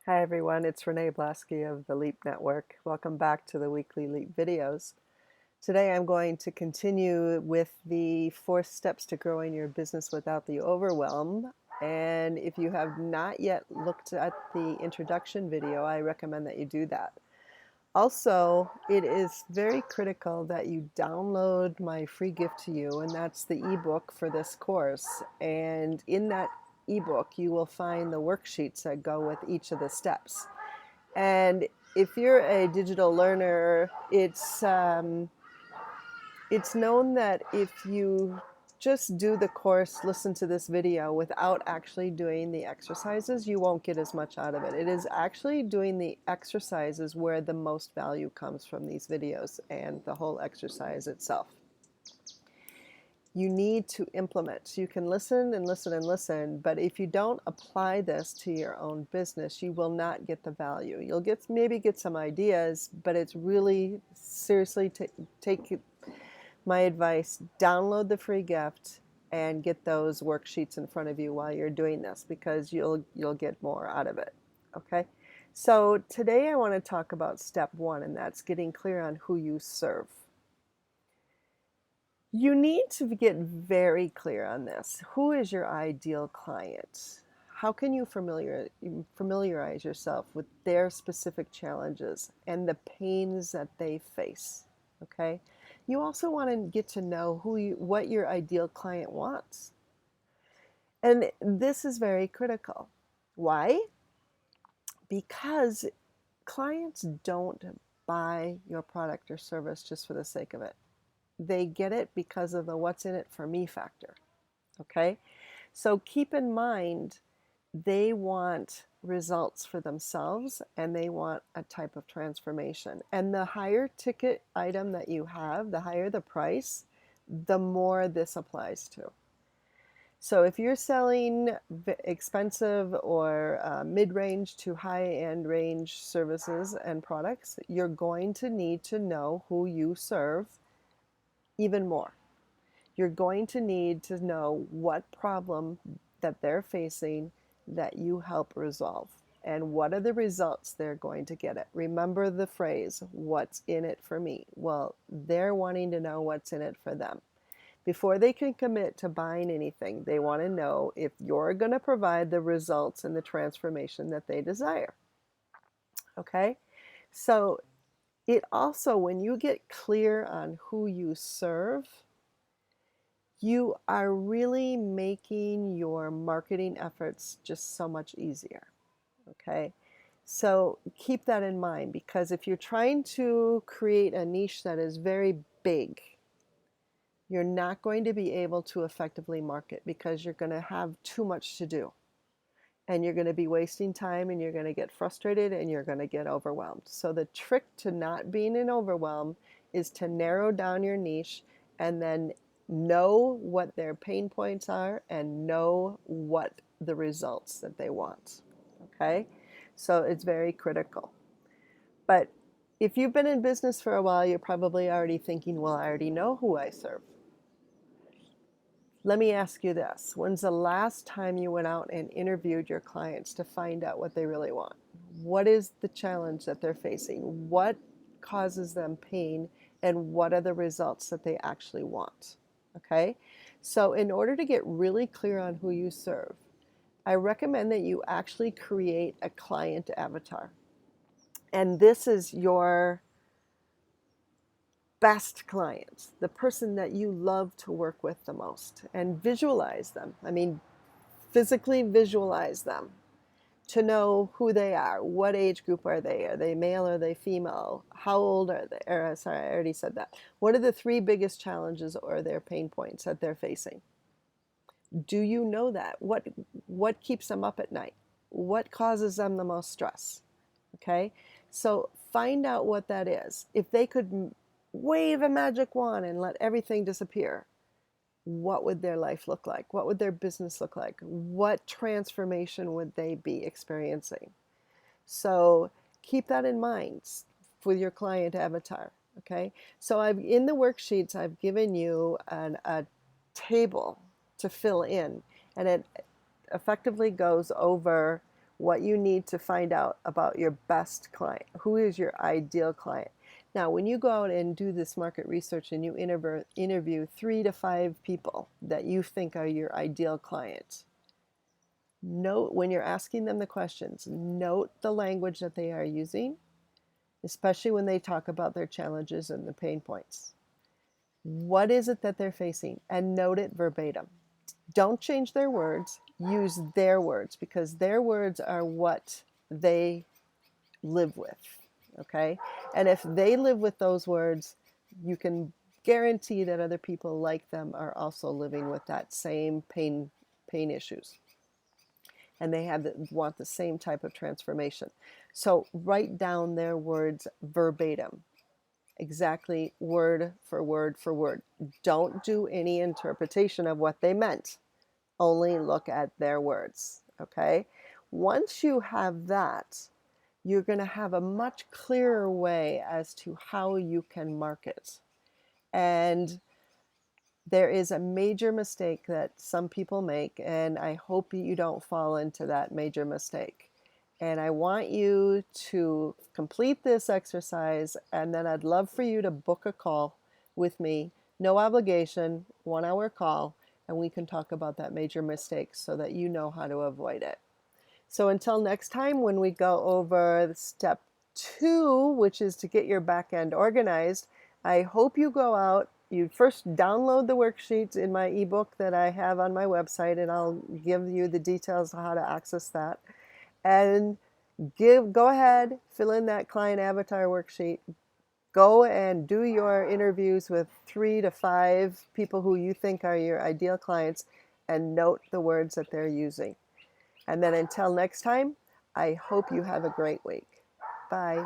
Hi everyone, it's Renee Blasky of the Leap Network. Welcome back to the weekly Leap videos. Today I'm going to continue with the 4 steps to growing your business without the overwhelm. And if you have not yet looked at the introduction video, I recommend that you do that. Also, it is very critical that you download my free gift to you, and that's the ebook for this course. And in that ebook, you will find the worksheets that go with each of the steps. And if you're a digital learner, it's known that if you just do the course, listen to this video without actually doing the exercises, you won't get as much out of it. It is actually doing the exercises where the most value comes from these videos and the whole exercise itself. You need to implement. So you can listen and listen and listen, but if you don't apply this to your own business, you will not get the value. You'll maybe get some ideas, but it's really seriously take my advice, download the free gift and get those worksheets in front of you while you're doing this, because you'll get more out of it. Okay? So today I want to talk about step 1, and that's getting clear on who you serve. You need to get very clear on this. Who is your ideal client? How can you familiarize yourself with their specific challenges and the pains that they face? Okay? You also want to get to know what your ideal client wants. And this is very critical. Why? Because clients don't buy your product or service just for the sake of it. They get it because of the what's in it for me factor. Okay? So keep in mind, they want results for themselves and they want a type of transformation. And the higher ticket item that you have, the higher the price, the more this applies to. So if you're selling expensive or mid-range to high-end range services and products, you're going to need to know who you serve even more. You're going to need to know what problem that they're facing that you help resolve, and what are the results they're going to get it. Remember the phrase, what's in it for me? Well, they're wanting to know what's in it for them. Before they can commit to buying anything, they want to know if you're going to provide the results and the transformation that they desire. Okay? So it also, when you get clear on who you serve, you are really making your marketing efforts just so much easier. Okay? So keep that in mind, because if you're trying to create a niche that is very big, you're not going to be able to effectively market, because you're going to have too much to do. And you're going to be wasting time, and you're going to get frustrated, and you're going to get overwhelmed. So the trick to not being in overwhelm is to narrow down your niche and then know what their pain points are and know what the results that they want. Okay? So it's very critical. But if you've been in business for a while, you're probably already thinking, well, I already know who I serve. Let me ask you this. When's the last time you went out and interviewed your clients to find out what they really want? What is the challenge that they're facing? What causes them pain? And what are the results that they actually want? Okay? So in order to get really clear on who you serve, I recommend that you actually create a client avatar. And this is your best clients, the person that you love to work with the most, and visualize them. I mean, physically visualize them to know who they are. What age group are they? Are they male? Are they female? How old are they? Sorry, I already said that. What are the 3 biggest challenges or their pain points that they're facing? Do you know that? What keeps them up at night? What causes them the most stress? Okay? So find out what that is. If they could wave a magic wand and let everything disappear, what would their life look like? What would their business look like? What transformation would they be experiencing? So keep that in mind with your client avatar. Okay? So in the worksheets, I've given you a table to fill in, and it effectively goes over what you need to find out about your best client. Who is your ideal client? Now, when you go out and do this market research and you interview 3 to 5 people that you think are your ideal client, note when you're asking them the questions, note the language that they are using, especially when they talk about their challenges and the pain points. What is it that they're facing? And note it verbatim. Don't change their words, use their words, because their words are what they live with, okay? And if they live with those words, you can guarantee that other people like them are also living with that same pain issues. And they want the same type of transformation. So write down their words verbatim, exactly word for word for word. Don't do any interpretation of what they meant. Only look at their words, okay? Once you have that, you're going to have a much clearer way as to how you can market. And there is a major mistake that some people make, and I hope you don't fall into that major mistake. And I want you to complete this exercise, and then I'd love for you to book a call with me, no obligation, 1 hour call, and we can talk about that major mistake so that you know how to avoid it. So until next time, when we go over step 2, which is to get your back end organized, I hope you go out. You first download the worksheets in my ebook that I have on my website, and I'll give you the details of how to access that. And go ahead, fill in that client avatar worksheet. Go and do your interviews with 3 to 5 people who you think are your ideal clients, and note the words that they're using. And then until next time, I hope you have a great week. Bye.